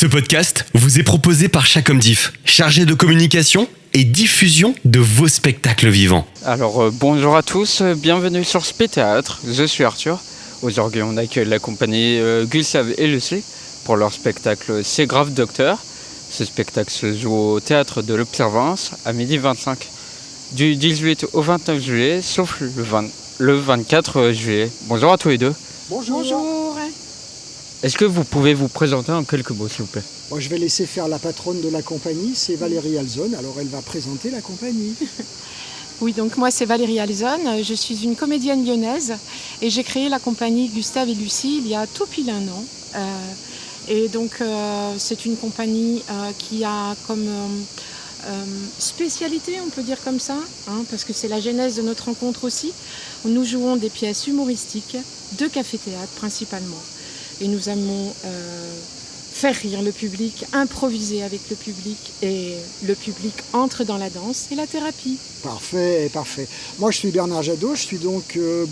Ce podcast vous est proposé par Chacomdiff, chargé de communication et diffusion de vos spectacles vivants. Alors bonjour à tous, bienvenue sur Spé Théâtre, je suis Arthur. Aujourd'hui on accueille la compagnie Gustave et Lucie pour leur spectacle C'est grave docteur. Ce spectacle se joue au Théâtre de l'Observance à 12h25 du 18 au 29 juillet, sauf le 24 juillet. Bonjour à tous les deux. Bonjour. Est-ce que vous pouvez vous présenter en quelques mots s'il vous plaît? Bon, je vais laisser faire la patronne de la compagnie, c'est Valérie Alzon, alors elle va présenter la compagnie. Oui, donc moi c'est Valérie Alzon, je suis une comédienne lyonnaise et j'ai créé la compagnie Gustave et Lucie il y a tout pile un an. Et donc c'est une compagnie qui a comme spécialité, on peut dire comme ça, parce que c'est la genèse de notre rencontre aussi. Nous jouons des pièces humoristiques de café-théâtre principalement. Et nous aimons faire rire le public, improviser avec le public, et le public entre dans la danse et la thérapie. Parfait. Moi je suis Bernard Jadot, je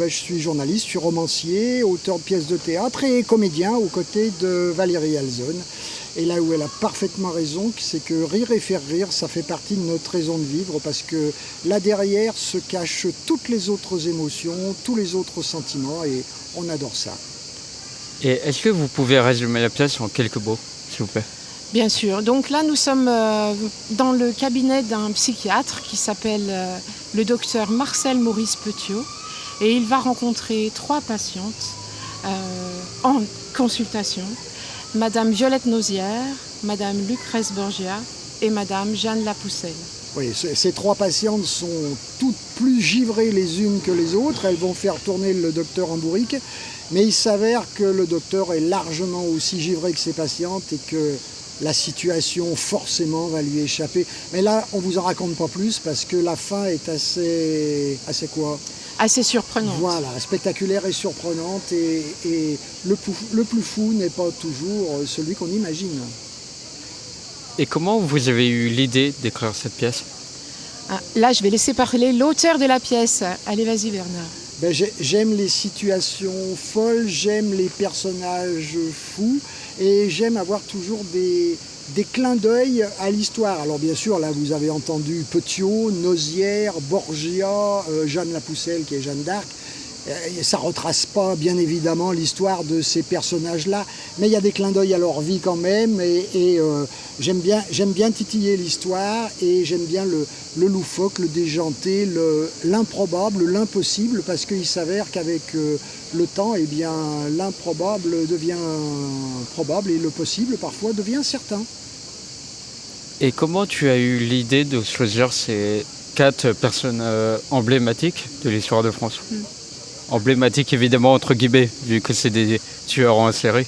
suis journaliste, je suis romancier, auteur de pièces de théâtre et comédien aux côtés de Valérie Alzon. Et là où elle a parfaitement raison, c'est que rire et faire rire, ça fait partie de notre raison de vivre, parce que là derrière se cachent toutes les autres émotions, tous les autres sentiments, et on adore ça. Et est-ce que vous pouvez résumer la pièce en quelques mots, s'il vous plaît? Bien sûr. Donc là, nous sommes dans le cabinet d'un psychiatre qui s'appelle le docteur Marcel Maurice Petiot. Et il va rencontrer 3 patientes en consultation. Madame Violette Nozière, Madame Lucrèce Borgia et Madame Jeanne Lapousselle. Oui, ces 3 patientes sont toutes plus givrées les unes que les autres. Elles vont faire tourner le docteur en bourrique. Mais il s'avère que le docteur est largement aussi givré que ses patientes et que la situation forcément va lui échapper. Mais là, on ne vous en raconte pas plus parce que la fin est assez quoi ? Assez surprenante. Voilà, spectaculaire et surprenante. Et le plus fou n'est pas toujours celui qu'on imagine. Et comment vous avez eu l'idée d'écrire cette pièce? Là, je vais laisser parler l'auteur de la pièce. Allez, vas-y Bernard. J'aime les situations folles, j'aime les personnages fous et j'aime avoir toujours des clins d'œil à l'histoire. Alors bien sûr, là vous avez entendu Petiot, Nozière, Borgia, Jeanne Lapousselle qui est Jeanne d'Arc. Ça ne retrace pas bien évidemment l'histoire de ces personnages-là, mais il y a des clins d'œil à leur vie quand même et j'aime bien titiller l'histoire et j'aime bien le loufoque, le déjanté, l'improbable, l'impossible, parce qu'il s'avère qu'avec le temps, eh bien, l'improbable devient probable et le possible parfois devient certain. Et comment tu as eu l'idée de choisir ces 4 personnes emblématiques de l'histoire de France? Emblématiques évidemment entre guillemets, vu que c'est des tueurs en série.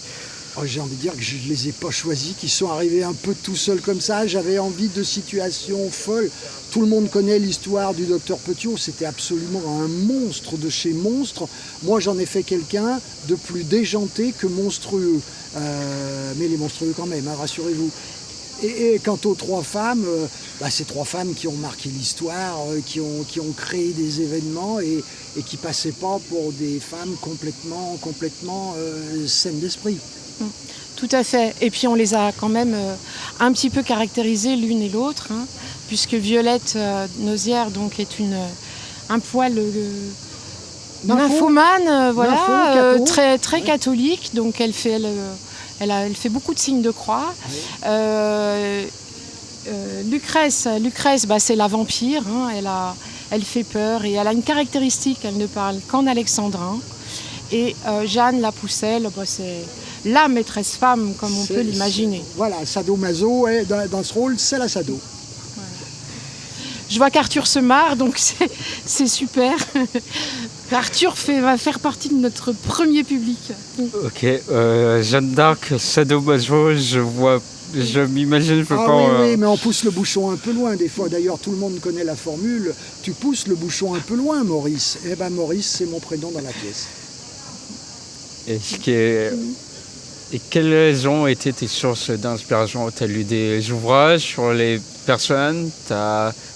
J'ai envie de dire que je ne les ai pas choisis, qu'ils sont arrivés un peu tout seuls comme ça. J'avais envie de situations folles. Tout le monde connaît l'histoire du docteur Petiot, c'était absolument un monstre de chez monstres. Moi j'en ai fait quelqu'un de plus déjanté que monstrueux. Mais les monstrueux quand même, rassurez-vous. Et quant aux 3 femmes, c'est 3 femmes qui ont marqué l'histoire, qui ont créé des événements et qui passaient pas pour des femmes complètement saines d'esprit. Tout à fait. Et puis on les a quand même un petit peu caractérisées l'une et l'autre, puisque Violette Nozière donc est un poil nymphomane, voilà, très très catholique, donc elle fait beaucoup de signes de croix. Oui. Lucrèce, c'est la vampire, elle fait peur et elle a une caractéristique, elle ne parle qu'en alexandrin. Et Jeanne Lapousselle, c'est la maîtresse femme, comme on peut l'imaginer. Voilà, sadomaso, dans ce rôle, c'est la sado. Ouais. Je vois qu'Arthur se marre, donc c'est super. Arthur va faire partie de notre premier public. Ok, Jeanne d'Arc, sadomaso, je m'imagine, je peux pas... Oui, mais on pousse le bouchon un peu loin des fois. D'ailleurs, tout le monde connaît la formule. Tu pousses le bouchon un peu loin, Maurice. Eh bien, Maurice, c'est mon prénom dans la pièce. Et quelles ont été tes sources d'inspiration? Tu as lu des ouvrages sur les personnes?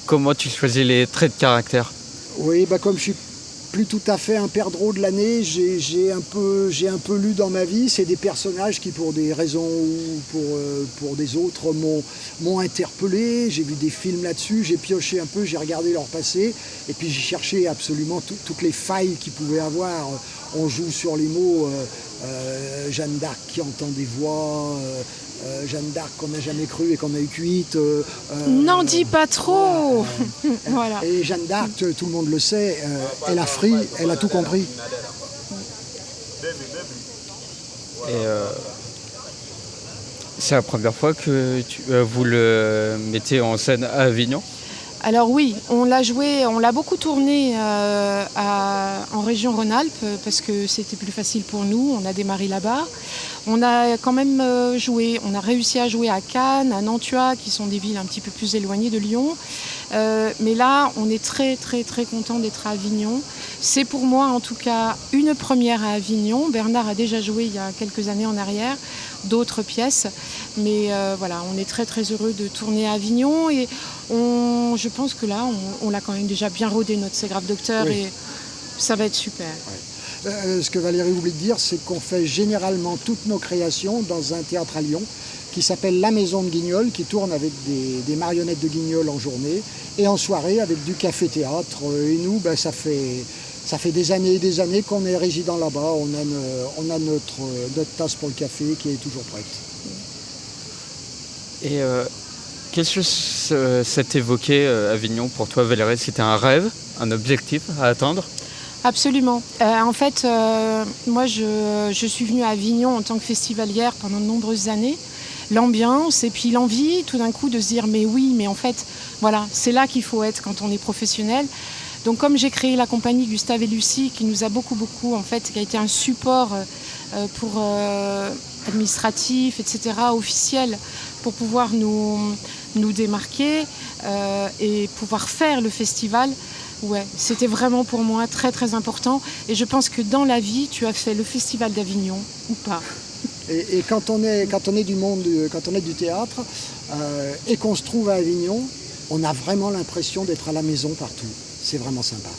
Comment tu choisis les traits de caractère? Oui, comme je suis plus tout à fait un perdreau de l'année. J'ai un peu lu dans ma vie. C'est des personnages qui, pour des raisons ou pour des autres, m'ont interpellé. J'ai vu des films là-dessus, j'ai pioché un peu, j'ai regardé leur passé. Et puis j'ai cherché absolument toutes les failles qu'ils pouvaient avoir. On joue sur les mots. Jeanne d'Arc qui entend des voix, Jeanne d'Arc qu'on n'a jamais cru et qu'on a eu cuite. N'en dis pas trop. Voilà. Et Jeanne d'Arc, tout le monde le sait, elle a fri, elle a tout compris. Et c'est la première fois que vous le mettez en scène à Avignon? Alors oui, on l'a beaucoup tourné en région Rhône-Alpes parce que c'était plus facile pour nous, on a démarré là-bas. On a quand même on a réussi à jouer à Cannes, à Nantua, qui sont des villes un petit peu plus éloignées de Lyon. Mais là, on est très très très content d'être à Avignon. C'est pour moi en tout cas une première à Avignon. Bernard a déjà joué il y a quelques années en arrière d'autres pièces. Mais voilà, on est très très heureux de tourner à Avignon et je pense que là, on l'a quand même déjà bien rodé notre C'est grave docteur et ça va être super. Ce que Valérie oublie de dire, c'est qu'on fait généralement toutes nos créations dans un théâtre à Lyon qui s'appelle La Maison de Guignol, qui tourne avec des marionnettes de Guignol en journée et en soirée avec du café-théâtre. Et nous, ça fait des années et des années qu'on est résident là-bas. On a notre tasse pour le café qui est toujours prête. Et qu'est-ce que s'est évoqué Avignon pour toi, Valérie? C'était un rêve, un objectif à atteindre? Absolument. En fait, moi, je suis venue à Avignon en tant que festivalière pendant de nombreuses années. L'ambiance et puis l'envie, tout d'un coup, de se dire mais oui, mais en fait, voilà, c'est là qu'il faut être quand on est professionnel. Donc, comme j'ai créé la compagnie Gustave et Lucie, qui nous a beaucoup, en fait, qui a été un support pour administratif, etc., officiel, pour pouvoir nous démarquer et pouvoir faire le festival. Ouais, c'était vraiment pour moi très très important et je pense que dans la vie tu as fait le festival d'Avignon ou pas. Et quand on est du monde, quand on est du théâtre et qu'on se trouve à Avignon, on a vraiment l'impression d'être à la maison partout. C'est vraiment sympa.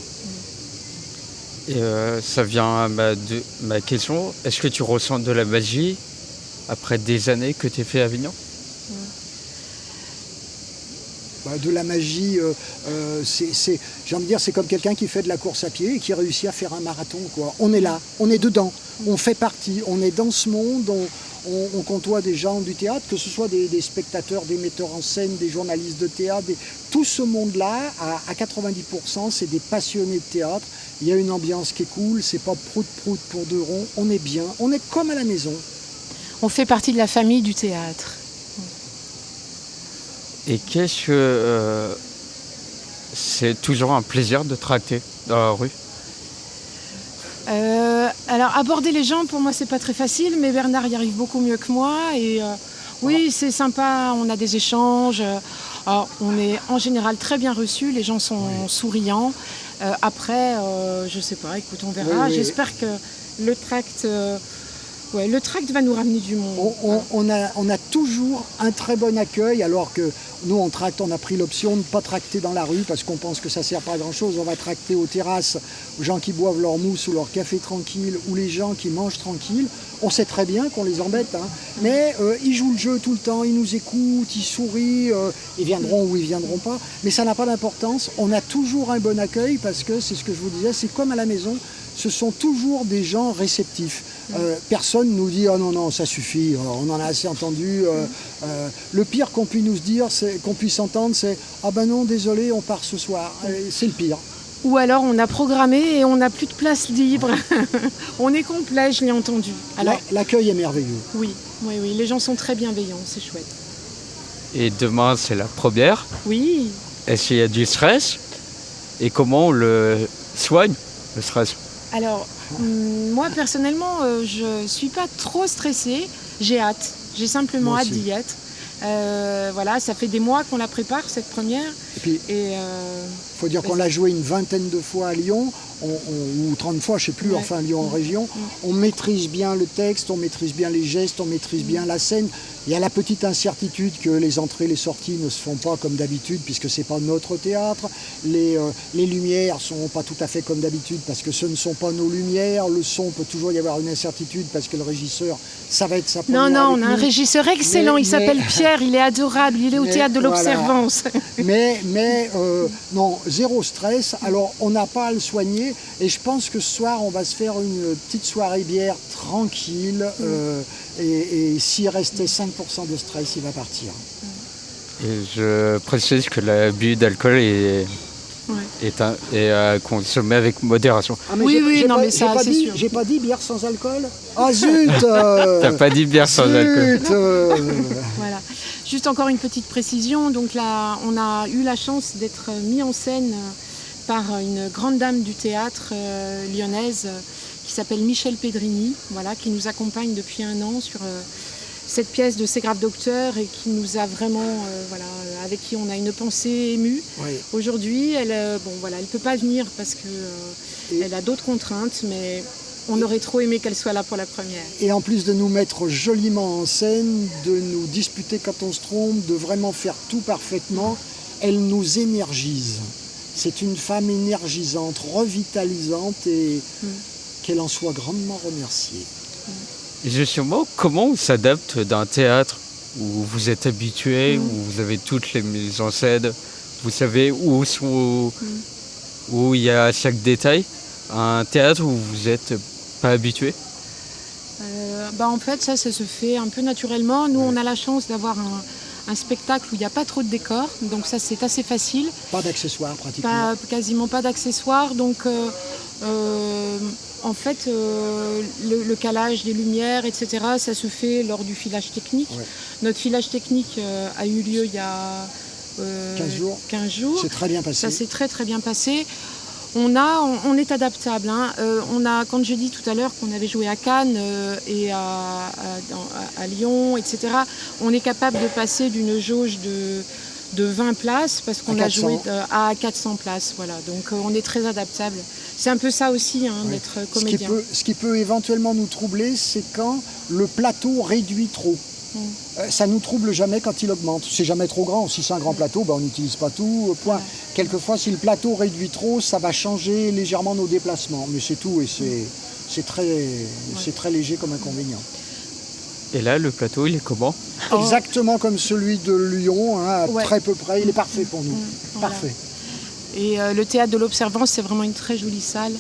Et ça vient de ma question, est-ce que tu ressens de la magie après des années que tu as fait à Avignon? De la magie, j'ai envie de dire, c'est comme quelqu'un qui fait de la course à pied et qui réussit à faire un marathon, quoi. On est là, on est dedans, on fait partie, on est dans ce monde, on côtoie des gens du théâtre, que ce soit des spectateurs, des metteurs en scène, des journalistes de théâtre, tout ce monde-là, à 90%, c'est des passionnés de théâtre. Il y a une ambiance qui est cool, c'est pas prout-prout pour deux ronds, on est bien, on est comme à la maison. On fait partie de la famille du théâtre. Et qu'est-ce que c'est toujours un plaisir de tracter dans la rue? Alors aborder les gens pour moi c'est pas très facile, mais Bernard y arrive beaucoup mieux que moi et oui c'est sympa, on a des échanges. Alors, on est en général très bien reçus, les gens sont souriants. Après, je sais pas, écoute, on verra. Oui. J'espère que le tract va nous ramener du monde. On a toujours un très bon accueil, alors que nous, on tracte, on a pris l'option de ne pas tracter dans la rue parce qu'on pense que ça ne sert pas à grand-chose. On va tracter aux terrasses, aux gens qui boivent leur mousse ou leur café tranquille, ou les gens qui mangent tranquille. On sait très bien qu'on les embête, hein. Mais ils jouent le jeu tout le temps, ils nous écoutent, ils sourient, ils viendront ou ils ne viendront pas. Mais ça n'a pas d'importance. On a toujours un bon accueil parce que, c'est ce que je vous disais, c'est comme à la maison. Ce sont toujours des gens réceptifs. Personne ne nous dit « Oh non, ça suffit, on en a assez entendu. » Le pire qu'on puisse entendre, c'est « Ah ben non, désolé, on part ce soir. » C'est le pire. Ou alors on a programmé et on n'a plus de place libre. On est complet, je l'ai entendu. Alors, l'accueil est merveilleux. Oui, les gens sont très bienveillants, c'est chouette. Et demain, c'est la première. Oui. Est-ce qu'il y a du stress? Et comment on le soigne, le stress? Alors, moi personnellement, je ne suis pas trop stressée. J'ai hâte. J'ai simplement hâte d'y être. Voilà, ça fait des mois qu'on la prépare, cette première. Et puis, faut dire qu'on l'a joué une vingtaine de fois à Lyon, ou 30 fois, je ne sais plus, enfin Lyon en région. On maîtrise bien le texte, on maîtrise bien les gestes, on maîtrise bien la scène. Il y a la petite incertitude que les entrées, les sorties ne se font pas comme d'habitude, puisque ce n'est pas notre théâtre. Les lumières ne sont pas tout à fait comme d'habitude, parce que ce ne sont pas nos lumières. Le son, peut toujours y avoir une incertitude, parce que le régisseur, ça va être sa première. Non, on a un régisseur excellent, il s'appelle Pierre, il est adorable, il est au théâtre de l'Observance. Mais non, zéro stress. Alors, on n'a pas à le soigner. Et je pense que ce soir, on va se faire une petite soirée bière tranquille. Et s'il restait 5% de stress, il va partir. Et je précise que l'abus d'alcool est consommé avec modération. Ah, mais c'est sûr. J'ai pas dit bière sans alcool. Ah zut T'as pas dit bière sans alcool. Voilà. Juste encore une petite précision. Donc là, on a eu la chance d'être mis en scène par une grande dame du théâtre lyonnaise qui s'appelle Michel Pedrini, voilà, qui nous accompagne depuis 1 an sur cette pièce de C'est grave docteur et qui nous a vraiment, avec qui on a une pensée émue. Oui. Aujourd'hui, elle peut pas venir parce qu'elle a d'autres contraintes, mais on aurait trop aimé qu'elle soit là pour la première. Et en plus de nous mettre joliment en scène, de nous disputer quand on se trompe, de vraiment faire tout parfaitement, elle nous énergise. C'est une femme énergisante, revitalisante et qu'elle en soit grandement remerciée. Et justement, comment on s'adapte d'un théâtre où vous êtes habitué, où vous avez toutes les mises en scène, vous savez où il y a chaque détail, à un théâtre où vous n'êtes pas habitué? En fait, ça se fait un peu naturellement. Nous, on a la chance d'avoir un spectacle où il n'y a pas trop de décors, donc ça c'est assez facile. Pas d'accessoires pratiquement. Quasiment pas d'accessoires, donc en fait le calage des lumières, etc., ça se fait lors du filage technique. Ouais. Notre filage technique a eu lieu il y a 15 jours. C'est très bien passé. Ça s'est très très bien passé. On est adaptable. Quand j'ai dit tout à l'heure qu'on avait joué à Cannes et à Lyon, etc., on est capable de passer d'une jauge de 20 places parce qu'on a joué à 400 places. Voilà. Donc on est très adaptable. C'est un peu ça aussi, d'être comédien. Ce qui peut éventuellement nous troubler, c'est quand le plateau réduit trop. Ça ne nous trouble jamais quand il augmente. C'est jamais trop grand. Si c'est un grand plateau, on n'utilise pas tout. Point. Ouais. Quelquefois, si le plateau réduit trop, ça va changer légèrement nos déplacements. Mais c'est tout et c'est très léger comme inconvénient. Et là, le plateau, il est comment? Exactement comme celui de Lyon, à très peu près. Il est parfait pour nous. Parfait. Et le théâtre de l'Observance, c'est vraiment une très jolie salle.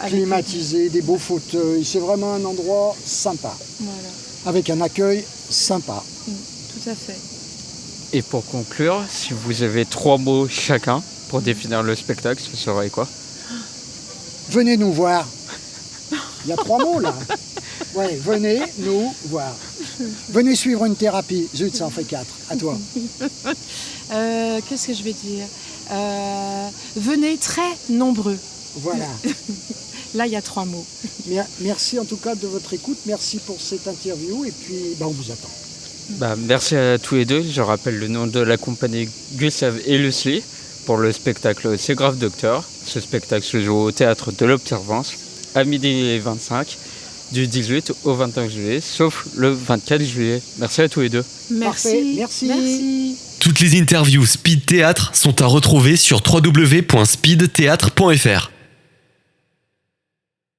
Climatisé, des beaux fauteuils. C'est vraiment un endroit sympa. Voilà. Avec un accueil sympa. Tout à fait. Et pour conclure, si vous avez 3 mots chacun pour définir le spectacle, ce serait quoi? Venez nous voir. Il y a 3 mots là. Ouais, venez nous voir. Venez suivre une thérapie. Zut, ça en fait 4. À toi. Qu'est-ce que je vais dire? Venez très nombreux. Voilà. Là, il y a 3 mots. Merci en tout cas de votre écoute. Merci pour cette interview. Et puis, on vous attend. Merci à tous les deux. Je rappelle le nom de la compagnie Gustave et Lucie pour le spectacle C'est grave docteur. Ce spectacle se joue au théâtre de l'Observance à 12h25 du 18 au 21 juillet, sauf le 24 juillet. Merci à tous les deux. Merci. Merci. Toutes les interviews Speed Théâtre sont à retrouver sur www.speedtheatre.fr.